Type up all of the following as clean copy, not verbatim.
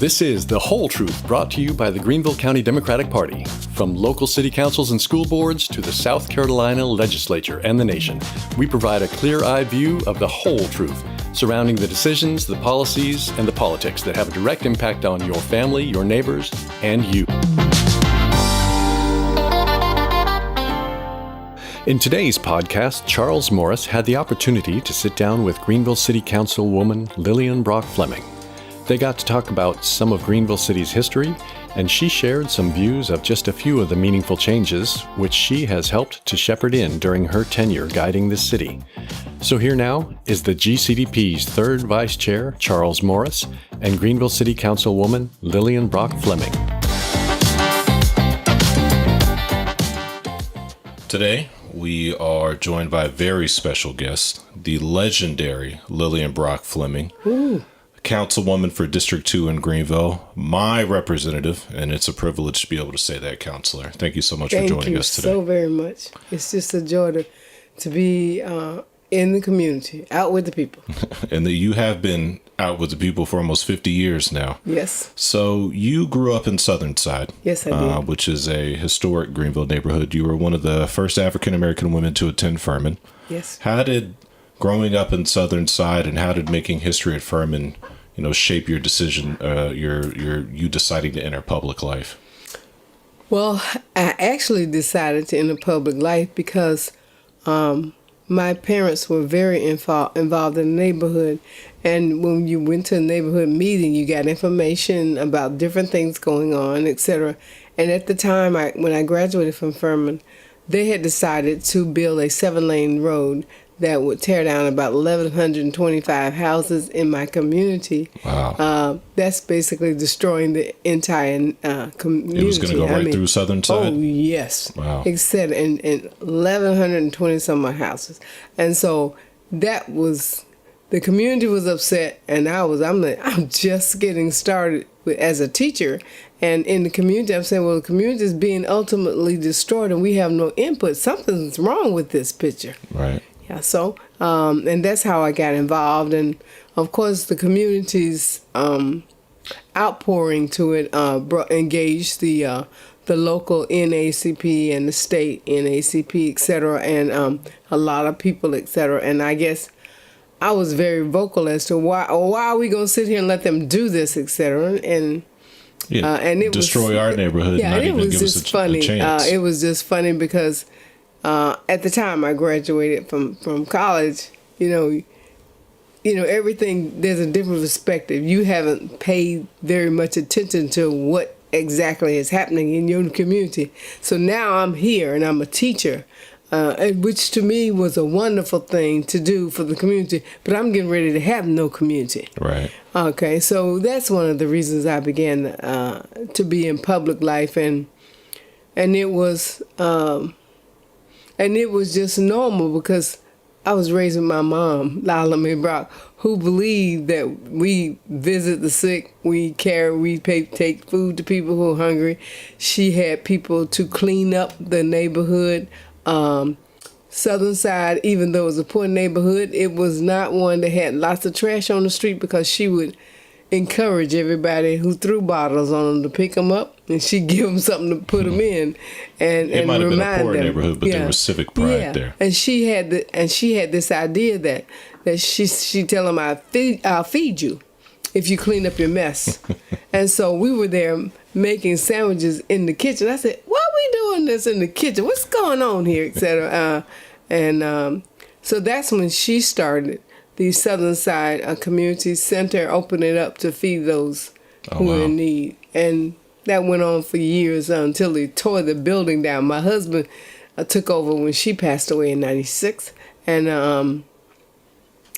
This is The Whole Truth, brought to you by the Greenville County Democratic Party. From local city councils and school boards to the South Carolina legislature and the nation, we provide a clear-eyed view of the whole truth surrounding the decisions, the policies, and the politics that have a direct impact on your family, your neighbors, and you. In today's podcast, Charles Morris had the opportunity to sit down with Greenville City Councilwoman Lillian Flemming. They got to talk about some of Greenville City's history, and she shared some views of just a few of the meaningful changes which she has helped to shepherd in during her tenure guiding this city. So here now is the GCDP's third Vice Chair, Charles Morris, and Greenville City Councilwoman Lillian Flemming. Today, we are joined by a very special guest, the legendary Lillian Flemming. Ooh. Councilwoman for District 2 in Greenville, my representative, and it's a privilege to be able to say that, Councilor. Thank you so much for joining us today. Thank you so very much. It's just a joy to be in the community, out with the people. And that you have been out with the people for almost 50 years now. Yes. So you grew up in Southern Side. Yes, I did. Which is a historic Greenville neighborhood. You were one of the first African-American women to attend Furman. Yes. How did growing up in Southern Side and how did making history at Furman shape your decision, you deciding to enter public life? Well, I actually decided to enter public life because my parents were very involved in the neighborhood. And when you went to a neighborhood meeting, you got information about different things going on, etc. And at the time, when I graduated from Furman, they had decided to build a 7-lane road that would tear down about 1,125 houses in my community. Wow. That's basically destroying the entire community. It was going to go right through Southern Side? Oh, yes. Wow. Except in 1,120 some odd houses. And so that was, the community was upset, and I'm just getting started as a teacher. And in the community, I'm saying, well, the community is being ultimately destroyed, and we have no input. Something's wrong with this picture. Right. Yeah, so, and that's how I got involved. And, of course, the community's outpouring to it engaged the local NAACP and the state NAACP, et cetera, and a lot of people, et cetera. And I guess I was very vocal as to why are we going to sit here and let them do this, et cetera. And it destroy our neighborhood. Yeah, not and it even was give just us funny. a chance. It was just funny because at the time I graduated from college, everything, there's a different perspective. You haven't paid very much attention to what exactly is happening in your community. So now I'm here and I'm a teacher, which to me was a wonderful thing to do for the community, but I'm getting ready to have no community. Right. Okay, so that's one of the reasons I began to be in public life, and it was just normal because I was raised with my mom, Lillian Brock, who believed that we visit the sick, we take food to people who are hungry. She had people to clean up the neighborhood. Southern Side, even though it was a poor neighborhood, it was not one that had lots of trash on the street because she would encourage everybody who threw bottles on them to pick them up, and she'd give them something to put them in, and it might have been a poor them. neighborhood, but there was civic pride there. And she had this idea that she tell them, I'll feed you if you clean up your mess. And so we were there making sandwiches in the kitchen. I said, why are we doing this in the kitchen? What's going on here, etc. So that's when she started the Southern Side Community Center, opened it up to feed those who are in need. And that went on for years until they tore the building down. My husband took over when she passed away in 96. And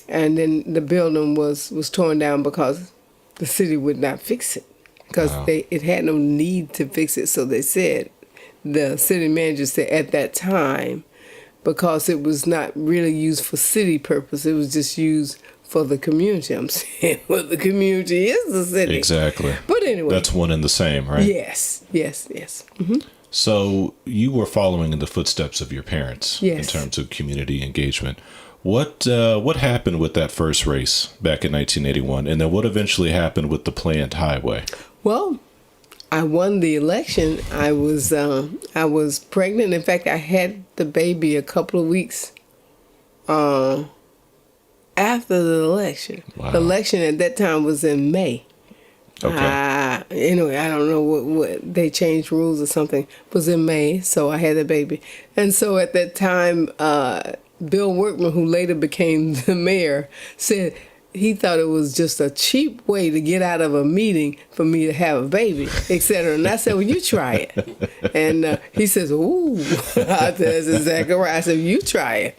then the building was torn down because the city would not fix it. Because it had no need to fix it. So they said, the city manager said at that time, because it was not really used for city purpose, it was just used for the community. I'm saying, well, the community is the city. Exactly. But anyway. That's one and the same, right? Yes. Mm-hmm. So you were following in the footsteps of your parents in terms of community engagement. What happened with that first race back in 1981, and then what eventually happened with the planned highway? Well, I won the election. I was pregnant. In fact, I had the baby a couple of weeks after the election. Wow. The election at that time was in May. Okay. Anyway, I don't know what they changed rules or something. It was in May, so I had the baby. And so at that time, Bill Workman, who later became the mayor, said he thought it was just a cheap way to get out of a meeting for me to have a baby, etc. And I said, well, you try it. And he says, ooh. I said, that's exactly right. I said, you try it.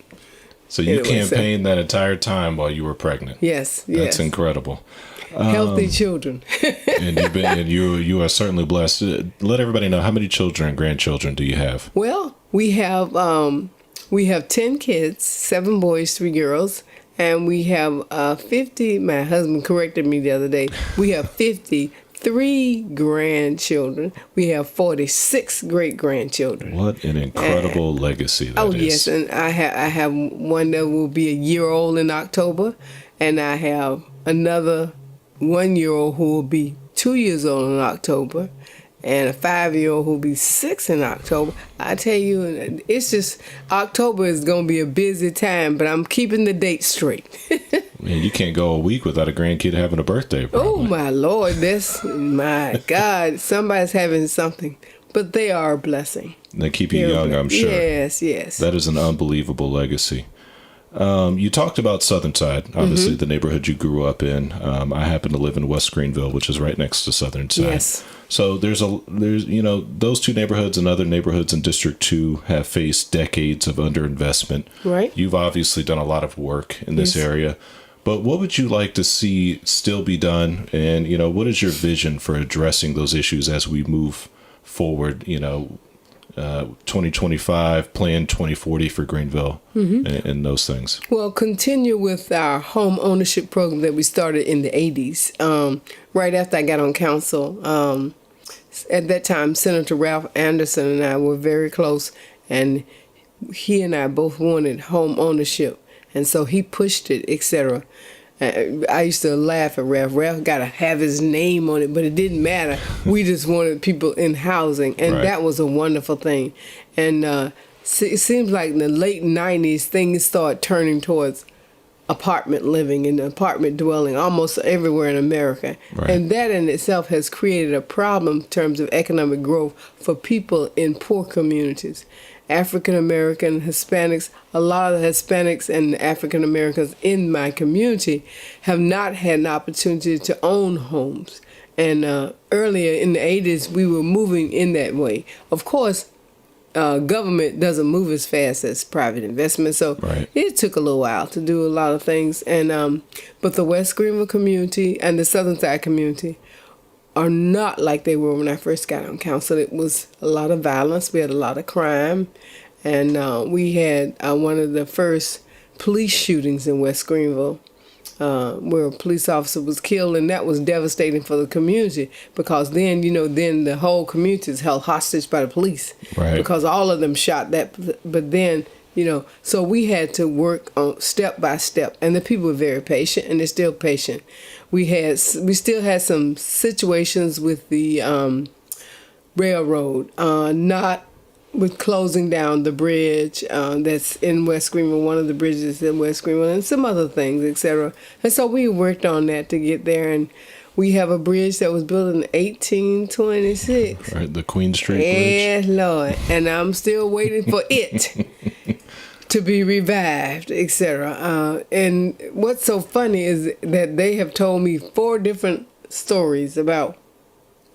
So you campaigned that entire time while you were pregnant. Yes. That's incredible. Healthy children. and you are certainly blessed. Let everybody know, how many children and grandchildren do you have? Well, we have 10 kids, 7 boys, 3 girls. And we have 50, my husband corrected me the other day, we have 53 grandchildren. We have 46 great-grandchildren. What an incredible legacy that is. Oh, yes, and I have one that will be a year old in October, and I have another 1-year-old who will be 2 years old in October, and a 5-year-old who'll be 6 in October. I tell you, it's just, October is going to be a busy time, but I'm keeping the date straight. Man, you can't go a week without a grandkid having a birthday, probably. Oh, my Lord, my God, somebody's having something. But they are a blessing. They keep you young, I'm sure. Yes. That is an unbelievable legacy. You talked about Southern Side, obviously the neighborhood you grew up in. I happen to live in West Greenville, which is right next to Southern Side. Yes. So there's those two neighborhoods and other neighborhoods in District 2 have faced decades of underinvestment. Right. You've obviously done a lot of work in this area. But what would you like to see still be done? And, what is your vision for addressing those issues as we move forward, 2025, Plan 2040 for Greenville, and those things? Well, continue with our home ownership program that we started in the 80s. Right after I got on council, at that time, Senator Ralph Anderson and I were very close, and he and I both wanted home ownership, and so he pushed it, etc. I used to laugh at Ralph. Ralph got to have his name on it, but it didn't matter. We just wanted people in housing, and that was a wonderful thing. And it seems like in the late 90s, things started turning towards apartment living and apartment dwelling almost everywhere in America. Right. And that in itself has created a problem in terms of economic growth for people in poor communities. African American, Hispanics, a lot of the Hispanics and African Americans in my community have not had an opportunity to own homes. And earlier in the 80s, we were moving in that way. Of course, government doesn't move as fast as private investment, so it took a little while to do a lot of things. And but the West Greenville community and the Southern Side community are not like they were when I first got on council. It was a lot of violence. We had a lot of crime, and we had one of the first police shootings in West Greenville, where a police officer was killed, and that was devastating for the community because then the whole community is held hostage by the police because all of them shot that. But then so we had to work on step by step, and the people were very patient, and they're still patient. We still had some situations with the railroad, not with closing down the bridge that's in West Greenville, one of the bridges in West Greenville, and some other things, etc. And so we worked on that to get there, and we have a bridge that was built in 1826. Right, the Queen Street Bridge. Yes, Lord. And I'm still waiting for it to be revived, etc. And what's so funny is that they have told me 4 different stories about,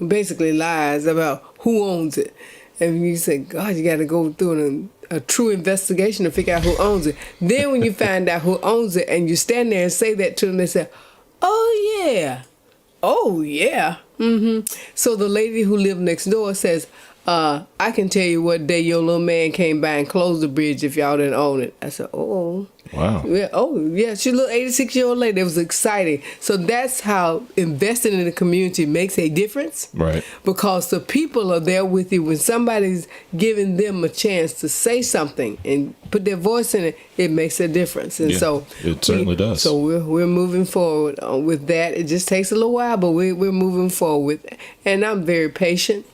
basically lies about who owns it. And you say, God, you got to go through a true investigation to figure out who owns it. Then when you find out who owns it and you stand there and say that to them, they say, oh, yeah. Oh, yeah. So the lady who lived next door says, I can tell you what day your little man came by and closed the bridge if y'all didn't own it. I said, oh. Wow. Yeah, oh, yeah. She's a little 86-year-old lady. It was exciting. So that's how investing in the community makes a difference. Right. Because the people are there with you. When somebody's giving them a chance to say something and put their voice in it, it makes a difference. And so it certainly does. So we're moving forward with that. It just takes a little while, but we're moving forward. And I'm very patient.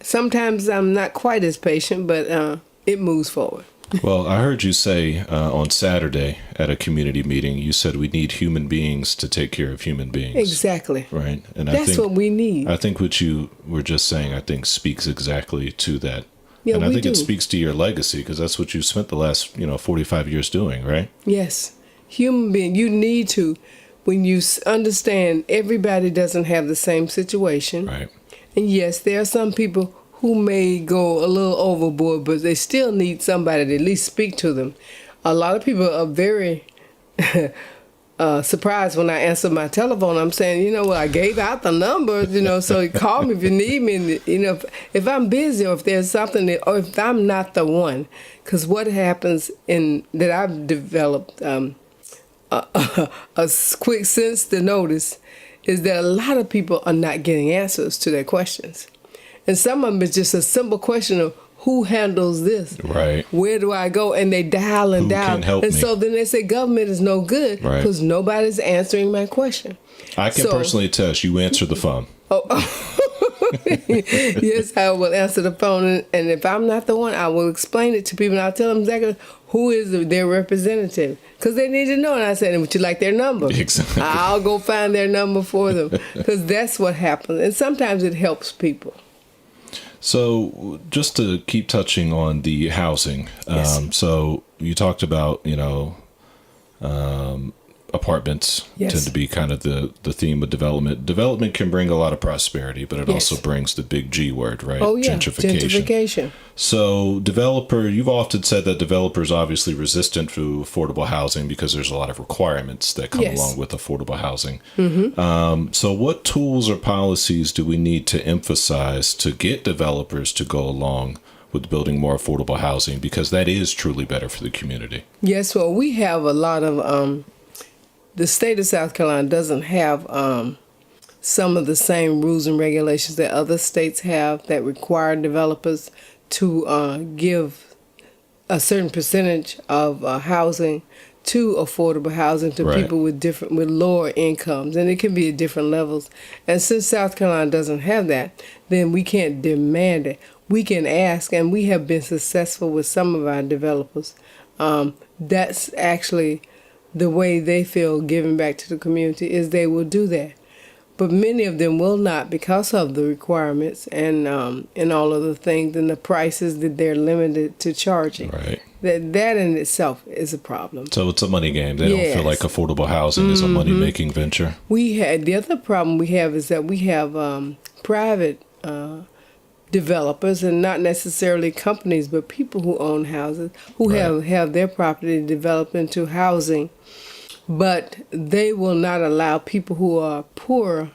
Sometimes I'm not quite as patient, but it moves forward. Well, I heard you say on Saturday at a community meeting, you said we need human beings to take care of human beings. Exactly. Right. And that's what we need. I think what you were just saying, I think speaks exactly to that. Yeah, and I think do. it speaks to your legacy because that's what you spent the last, 45 years doing, right? Yes. Human being, you need to, when you understand everybody doesn't have the same situation. Right. And yes, there are some people who may go a little overboard, but they still need somebody to at least speak to them. A lot of people are very surprised when I answer my telephone. I'm saying, I gave out the number, so call me if you need me. And, if I'm busy or if there's something, or if I'm not the one. Because what happens that I've developed a quick sense to notice is that a lot of people are not getting answers to their questions. And some of them is just a simple question of who handles this? Right. Where do I go? And they dial and Who dial. can help and me? so then they say government is no good because nobody's answering my question. I can personally attest you answer the phone. Yes, I will answer the phone. And if I'm not the one, I will explain it to people. And I'll tell them exactly who is their representative. Because they need to know. And I said, would you like their number? Exactly. I'll go find their number for them. Because that's what happens. And sometimes it helps people. So just to keep touching on the housing, Yes. So you talked about, apartments tend to be kind of the theme of development. Development can bring a lot of prosperity, but it also brings the big G word, right? Oh, yeah. Gentrification. So you've often said that developers obviously resistant to affordable housing because there's a lot of requirements that come along with affordable housing. Mm-hmm. So what tools or policies do we need to emphasize to get developers to go along with building more affordable housing? Because that is truly better for the community. Yes, well, we have a lot of... the state of South Carolina doesn't have some of the same rules and regulations that other states have that require developers to give a certain percentage of housing to affordable housing to people with lower incomes, and it can be at different levels. And since South Carolina doesn't have that, then we can't demand it. We can ask, and we have been successful with some of our developers. That's actually the way they feel giving back to the community is they will do that. But many of them will not because of the requirements and all of the things and the prices that they're limited to charging. Right. That in itself is a problem. So it's a money game. They don't feel like affordable housing is a money-making venture. The other problem we have is that we have private developers, and not necessarily companies, but people who own houses, who have their property developed into housing, but they will not allow people who are poor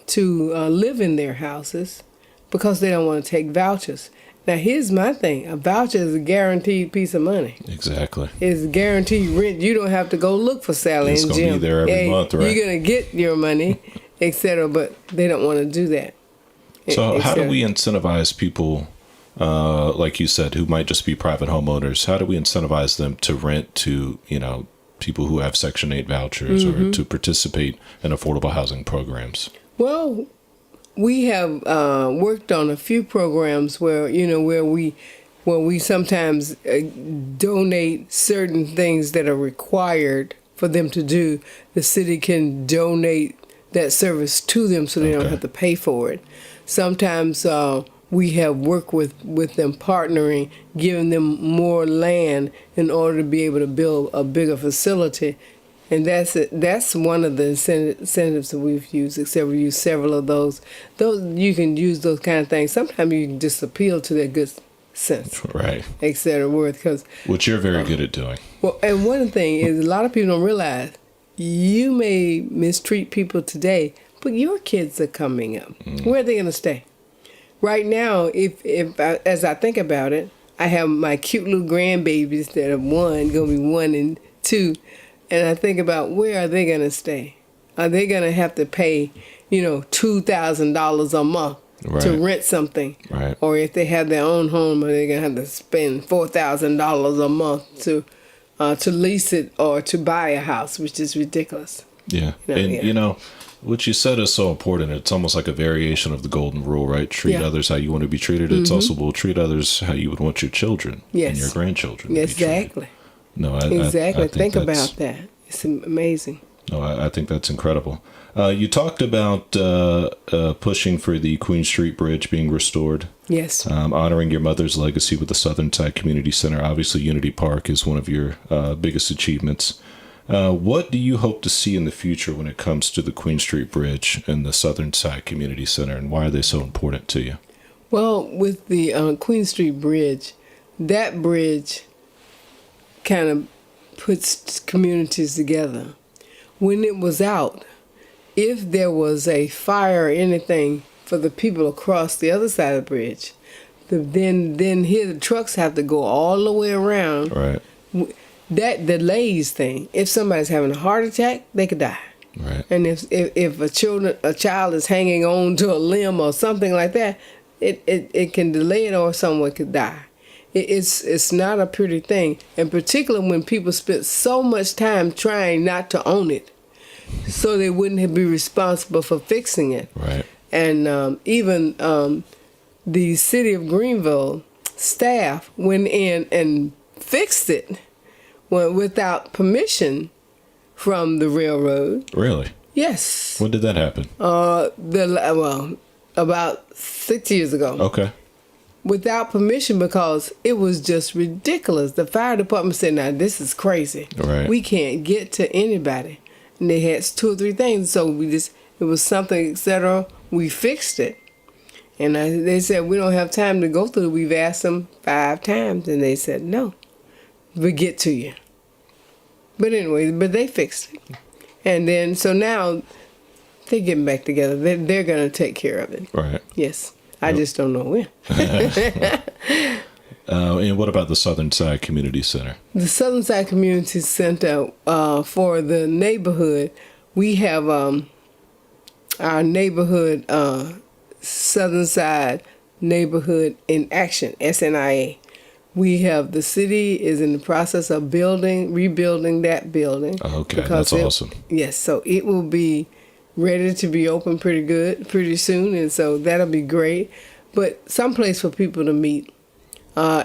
to live in their houses because they don't want to take vouchers. Now, here's my thing. A voucher is a guaranteed piece of money. Exactly. It's guaranteed rent. You don't have to go look for Sally and Jim. It's going to be there every month, right? You're going to get your money, etc., but they don't want to do that. So how do we incentivize people, like you said, who might just be private homeowners? How do we incentivize them to rent to, people who have Section 8 vouchers or to participate in affordable housing programs? Well, we have worked on a few programs where we sometimes donate certain things that are required for them to do. The city can donate that service to them so they don't have to pay for it. Sometimes we have worked with them partnering, giving them more land in order to be able to build a bigger facility. And that's one of the incentives that we've used, except we use several of those. You can use those kind of things. Sometimes you can just appeal to their good sense. Right. Et cetera, which you're very good at doing. Well, and one thing is a lot of people don't realize you may mistreat people today, but your kids are coming up. Where are they going to stay? right now, as I think about it, I have my cute little grandbabies that are going to be 1 and 2, and I think about where are they going to stay? Are they going to have to pay, $2,000 a month to rent something? Right. Or if they have their own home, are they going to have to spend $4,000 a month to lease it or to buy a house, which is ridiculous. Yeah. What you said is so important. It's almost like a variation of the golden rule, right? Treat others how you want to be treated. It's also, well, treat others how you would want your children and your grandchildren to be treated. Exactly. No, exactly. I think about that. It's amazing. No, I think that's incredible. You talked about pushing for the Queen Street Bridge being restored. Yes. Honoring your mother's legacy with the Southern Side Community Center. Obviously, Unity Park is one of your biggest achievements. What do you hope to see in the future when it comes to the Queen Street Bridge and the Southern Side Community Center, and why are they so important to you? Well, with the Queen Street Bridge, that bridge kind of puts communities together. When it was out, if there was a fire or anything for the people across the other side of the bridge, then here the trucks have to go all the way around. Right. That delays thing. If somebody's having a heart attack, they could die. Right. And if a child is hanging on to a limb or something like that, it can delay it, or someone could die. It's not a pretty thing, and particularly when people spend so much time trying not to own it, so they wouldn't be responsible for fixing it. Right. And even the city of Greenville staff went in and fixed it without permission from the railroad. Really? Yes. When did that happen? About 6 years ago. Okay. Without permission, because it was just ridiculous. The fire department said, "Now this is crazy. Right. We can't get to anybody." And they had 2 or 3 things, so it was something, etc. We fixed it, and they said, "We don't have time to go through it." We've asked them 5 times, and they said, "No, we'll get to you." But anyway, they fixed it, and then so now they're getting back together. They're going to take care of it. Right. Yes. I just don't know when. And what about the Southern Side Community Center? The Southern Side Community Center, for the neighborhood, we have our neighborhood, Southern Side Neighborhood in Action, SNIA. The city is in the process of rebuilding that building. Okay, that's awesome. Yes, so it will be ready to be open pretty soon, and so that'll be great. But someplace for people to meet.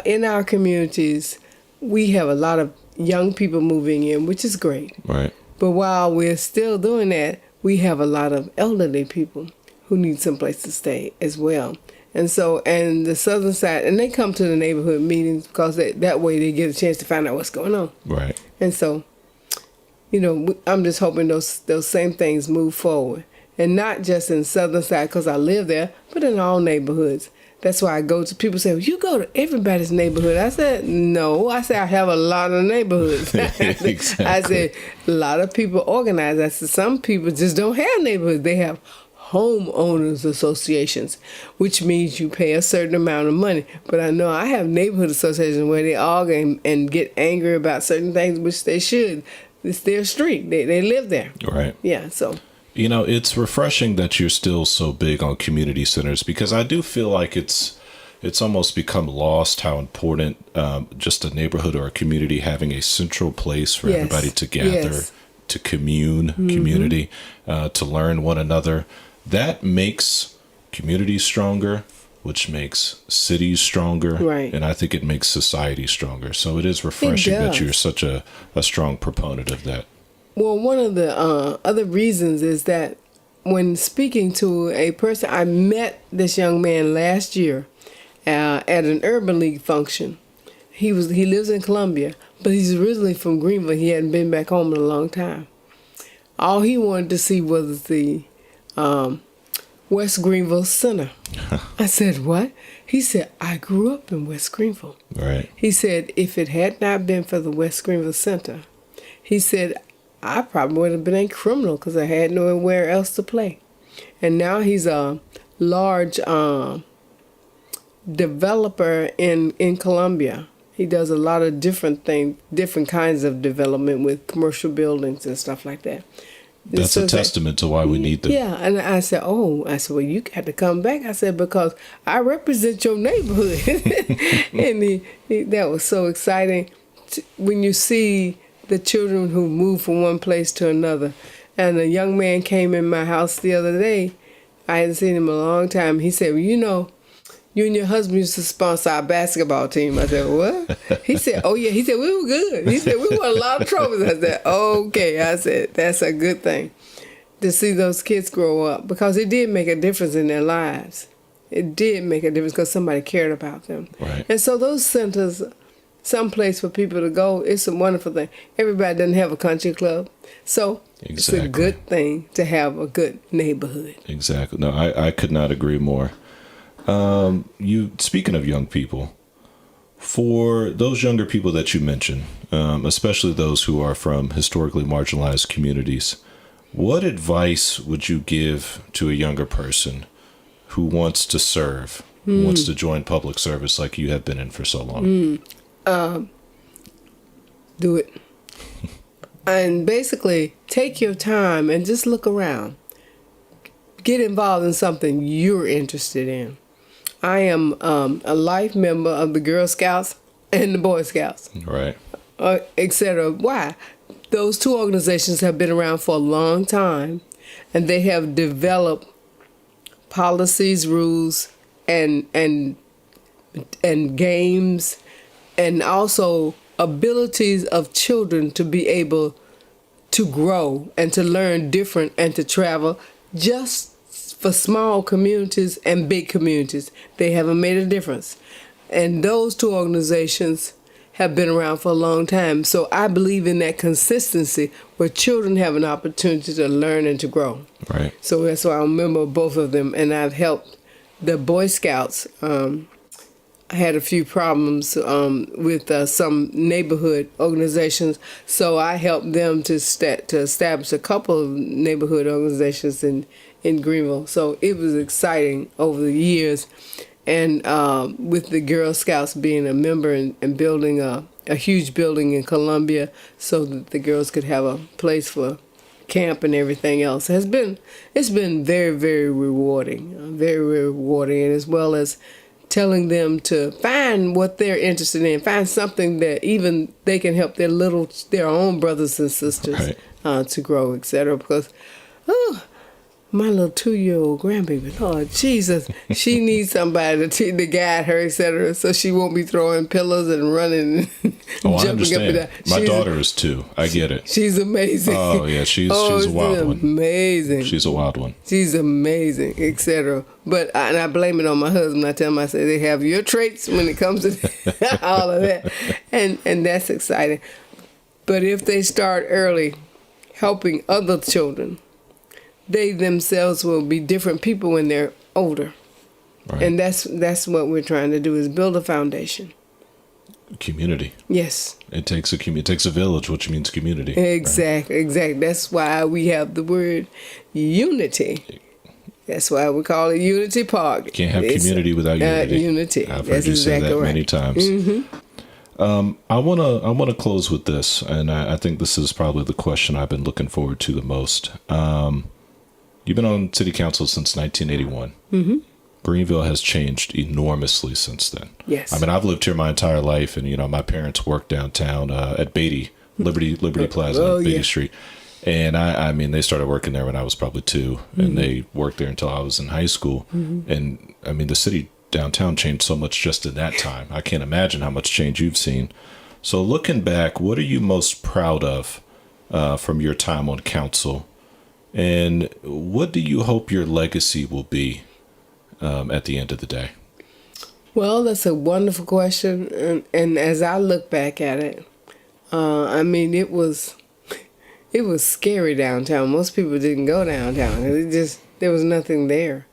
In our communities, we have a lot of young people moving in, which is great. Right. But while we're still doing that, we have a lot of elderly people who need someplace to stay as well. And so, and the Southern Side, and they come to the neighborhood meetings because that way they get a chance to find out what's going on. Right. And so, I'm just hoping those same things move forward. And not just in Southern Side because I live there, but in all neighborhoods. That's why I go to people say, well, you go to everybody's neighborhood. I said, no. I said, I have a lot of neighborhoods. Exactly. I said, a lot of people organize. I said, some people just don't have neighborhoods. They have homeowners associations, which means you pay a certain amount of money. But I know I have neighborhood associations where they argue and get angry about certain things, which they should. It's their street. They live there. Right. Yeah, so. It's refreshing that you're still so big on community centers, because I do feel like it's almost become lost how important just a neighborhood or a community having a central place for everybody to gather, to community, to learn one another. That makes communities stronger, which makes cities stronger, right. And I think it makes society stronger. So it is refreshing that you're such a strong proponent of that. Well, one of the other reasons is that when speaking to a person, I met this young man last year at an Urban League function. He lives in Columbia, but he's originally from Greenville. He hadn't been back home in a long time. All he wanted to see was the West Greenville Center. I said, what? He said, I grew up in West Greenville. Right. He said, if it had not been for the West Greenville Center, he said, I probably would have been a criminal because I had nowhere else to play. And now he's a large developer in Columbia. He does a lot of different things, different kinds of development with commercial buildings and stuff like that. That's a testament to why we need them. Yeah, and I said, well, you got to come back. I said, because I represent your neighborhood. And that was so exciting when you see the children who move from one place to another. And a young man came in my house the other day. I hadn't seen him in a long time. He said, well, you and your husband used to sponsor our basketball team. I said, what? He said, oh, yeah. He said, we were good. He said, we won a lot of trophies. I said, okay. I said, that's a good thing to see those kids grow up, because it did make a difference in their lives. It did make a difference because somebody cared about them. Right. And so those centers, someplace for people to go, it's a wonderful thing. Everybody doesn't have a country club. So It's a good thing to have a good neighborhood. Exactly. No, I could not agree more. Speaking of young people, for those younger people that you mentioned, especially those who are from historically marginalized communities, what advice would you give to a younger person who wants to serve, who wants to join public service like you have been in for so long? Do it. And basically, take your time and just look around. Get involved in something you're interested in. I am a life member of the Girl Scouts and the Boy Scouts. Right. Etc. Why? Those two organizations have been around for a long time, and they have developed policies, rules, and games, and also abilities of children to be able to grow and to learn different and to travel, just for small communities and big communities. They haven't made a difference. And those two organizations have been around for a long time. So I believe in that consistency where children have an opportunity to learn and to grow. Right. So that's why I remember both of them. And I've helped the Boy Scouts. I had a few problems with some neighborhood organizations, so I helped them to establish a couple of neighborhood organizations in Greenville. So it was exciting over the years, and with the Girl Scouts being a member and building a huge building in Columbia so that the girls could have a place for camp and everything else. It's been very, very rewarding, and as well as telling them to find what they're interested in, find something that even they can help their own brothers and sisters to grow, etc. Because, my little 2-year-old grandbaby, Lord Jesus, she needs somebody to guide her, etc. So she won't be throwing pillows and running and jumping up and down. My daughter is 2. I get it. She's amazing. Oh, yeah, she's a wild one. Amazing. She's a wild one. She's amazing, etc. But I blame it on my husband. I tell him, I say, they have your traits when it comes to all of that. And that's exciting. But if they start early helping other children, they themselves will be different people when they're older. Right. And that's what we're trying to do, is build a foundation. Community. Yes. It takes a village, which means community. Exactly, right? Exactly. That's why we have the word unity. That's why we call it Unity Park. You can't have community without unity. Unity. I've heard you say that many times. Mm-hmm. I wanna close with this, and I think this is probably the question I've been looking forward to the most. You've been on city council since 1981. Mm-hmm. Greenville has changed enormously since then. Yes. I mean, I've lived here my entire life, and my parents worked downtown at Beatty, Liberty Plaza, Beatty Street. And I mean, they started working there when I was probably 2, and they worked there until I was in high school. Mm-hmm. And I mean, the city downtown changed so much just in that time. I can't imagine how much change you've seen. So looking back, what are you most proud of from your time on council? And what do you hope your legacy will be at the end of the day? Well, that's a wonderful question. And as I look back at it, I mean, it was scary downtown. Most people didn't go downtown. There was nothing there.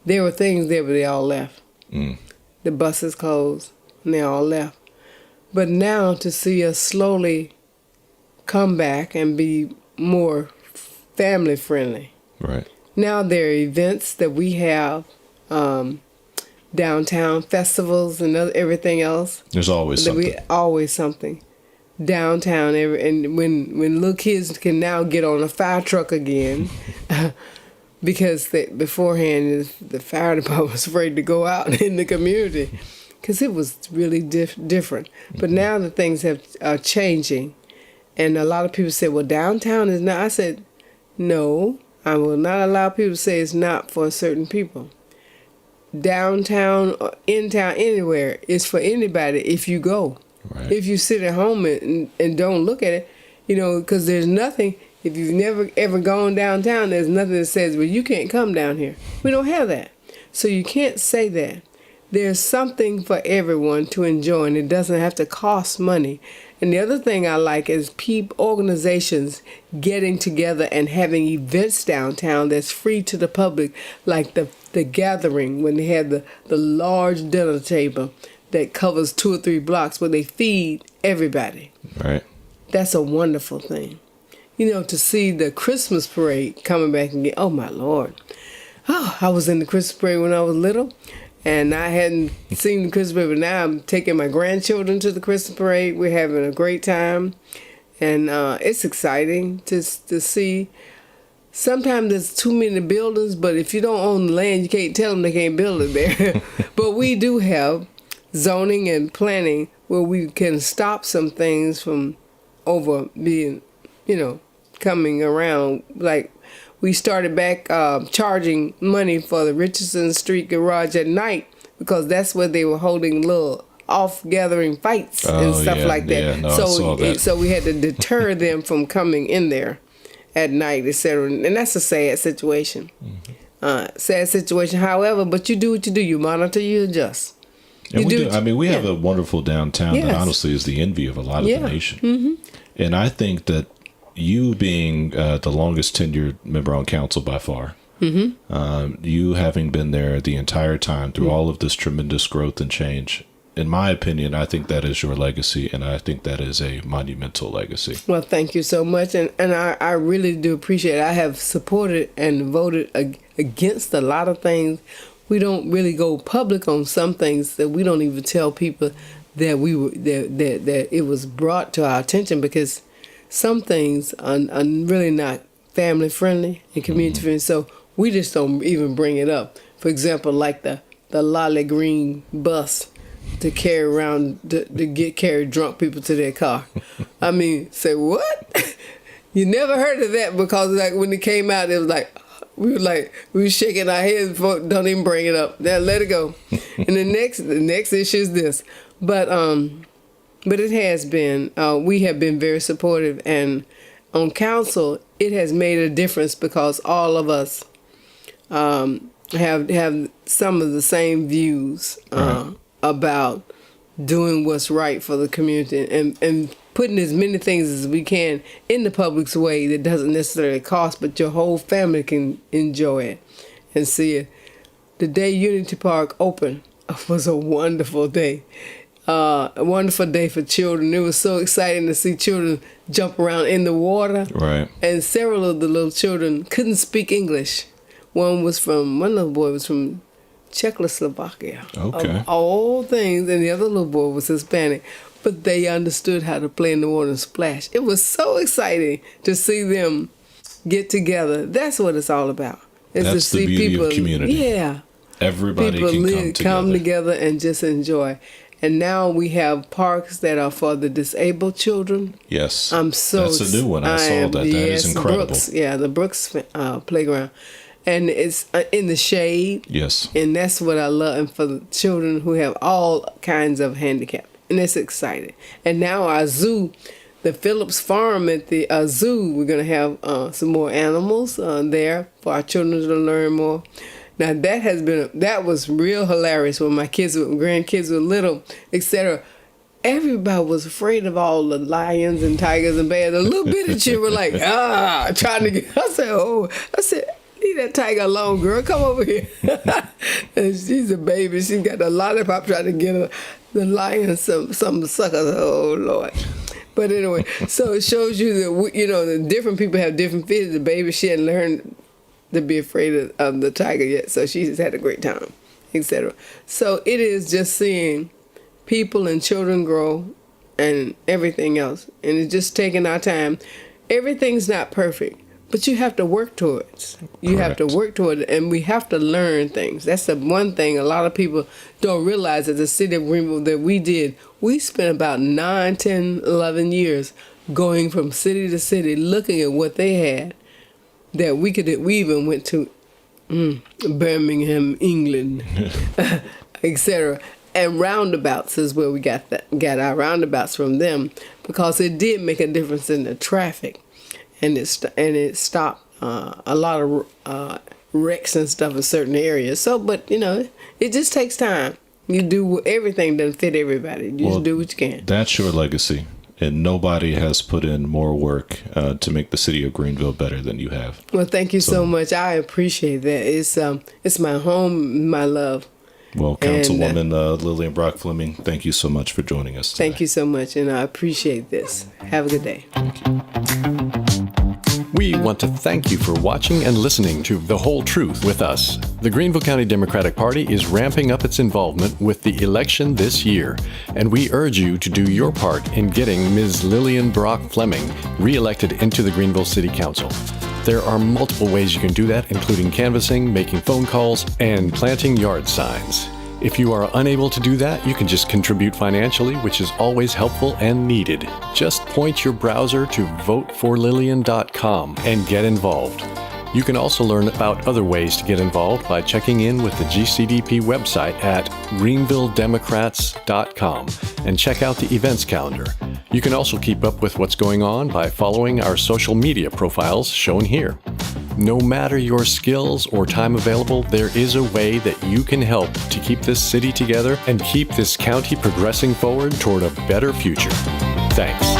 There were things there, but they all left. The buses closed, and they all left. But now to see us slowly come back and be more family friendly. Right. Now there are events that we have downtown festivals and everything else. There's always something. Always something. Downtown, and when little kids can now get on a fire truck again, because beforehand the fire department was afraid to go out in the community, because it was really different. But now the things are changing, and a lot of people say, "Well, downtown is not." I said, "No, I will not allow people to say it's not for certain people. Downtown or in town, anywhere, is for anybody if you go." Right. If you sit at home and don't look at it, because there's nothing, if you've never ever gone downtown, there's nothing that says, well, you can't come down here. We don't have that. So you can't say that. There's something for everyone to enjoy, and it doesn't have to cost money. And the other thing I like is organizations getting together and having events downtown that's free to the public, like the gathering when they had the large dinner table that covers 2 or 3 blocks where they feed everybody. Right. That's a wonderful thing. To see the Christmas parade coming back again. Oh, my Lord. Oh, I was in the Christmas parade when I was little, and I hadn't seen the Christmas parade, but now I'm taking my grandchildren to the Christmas parade. We're having a great time, and it's exciting to see. Sometimes there's too many buildings, but if you don't own the land, you can't tell them they can't build it there. But we do have zoning and planning where we can stop some things from over being, coming around. Like we started back charging money for the Richardson Street garage at night because that's where they were holding little off-gathering fights and stuff like that. Yeah, no, I saw that. So we had to deter them from coming in there at night, etc. And that's a sad situation. Sad situation. However, but you do what you do. You monitor, you adjust. And we do. I mean, we have a wonderful downtown that honestly is the envy of a lot of the nation. Mm-hmm. And I think that you being the longest tenured member on council by far, you having been there the entire time through all of this tremendous growth and change, in my opinion, I think that is your legacy, and I think that is a monumental legacy. Well, thank you so much, and I really do appreciate it. I have supported and voted against a lot of things. We don't really go public on some things that we don't even tell people that that it was brought to our attention, because some things are really not family friendly and community friendly. So we just don't even bring it up. For example, like the Lolly Green bus to carry around to carry drunk people to their car. I mean, say what? You never heard of that, because like when it came out, it was like. We were shaking our heads before, don't even bring it up. Now let it go. And the next issue is this. But it has been, we have been very supportive, and on council, it has made a difference because all of us have some of the same views about doing what's right for the community and putting as many things as we can in the public's way that doesn't necessarily cost, but your whole family can enjoy it and see it. The day Unity Park opened was a wonderful day. A wonderful day for children. It was so exciting to see children jump around in the water. Right. And several of the little children couldn't speak English. One little boy was from Czechoslovakia. Okay. Of all things, and the other little boy was Hispanic. But they understood how to play in the water and splash. It was so exciting to see them get together. That's what it's all about. It's That's the beauty of community. Yeah. Everybody can come together and just enjoy. And now we have parks that are for the disabled children. Yes. That's a new one. I saw that. That is incredible. The Brooks playground. And it's in the shade. Yes. And that's what I love. And for the children who have all kinds of handicap. And it's exciting. And now our zoo, the Phillips Farm at the zoo, we're going to have some more animals there for our children to learn more. Now that was real hilarious when my grandkids were little, etc. Everybody was afraid of all the lions and tigers and bears. A little bit of children were like, trying to get. I said, leave that tiger alone, girl. Come over here. And she's a baby. She's got a lollipop trying to get her. The lion, some suckers. Oh Lord! But anyway, so it shows you that the different people have different fears. The baby, she hadn't learned to be afraid of the tiger yet, so she just had a great time. etc. So it is just seeing people and children grow and everything else. And it's just taking our time. Everything's not perfect, but you have to work towards. You have to work toward it, and we have to learn things. That's the one thing a lot of people don't realize at the city of Greenville that we did. We spent about 9, 10, 11 years going from city to city, looking at what they had that we even went to Birmingham, England, etc. And roundabouts is where we got our roundabouts from them, because it did make a difference in the traffic, and it stopped a lot of wrecks and stuff in certain areas. So, but it just takes time. You do everything doesn't fit everybody. You just do what you can. That's your legacy, and nobody has put in more work to make the city of Greenville better than you have. Well, thank you so much. I appreciate that. It's my home, my love. Well, Councilwoman Lillian Brock Flemming, thank you so much for joining us today. Thank you so much, and I appreciate this. Have a good day. Thank you. We want to thank you for watching and listening to The Whole Truth with us. The Greenville County Democratic Party is ramping up its involvement with the election this year, and we urge you to do your part in getting Ms. Lillian Brock Flemming reelected into the Greenville City Council. There are multiple ways you can do that, including canvassing, making phone calls, and planting yard signs. If you are unable to do that, you can just contribute financially, which is always helpful and needed. Just point your browser to voteforlillian.com and get involved. You can also learn about other ways to get involved by checking in with the GCDP website at greenvilledemocrats.com and check out the events calendar. You can also keep up with what's going on by following our social media profiles shown here. No matter your skills or time available, there is a way that you can help to keep this city together and keep this county progressing forward toward a better future. Thanks.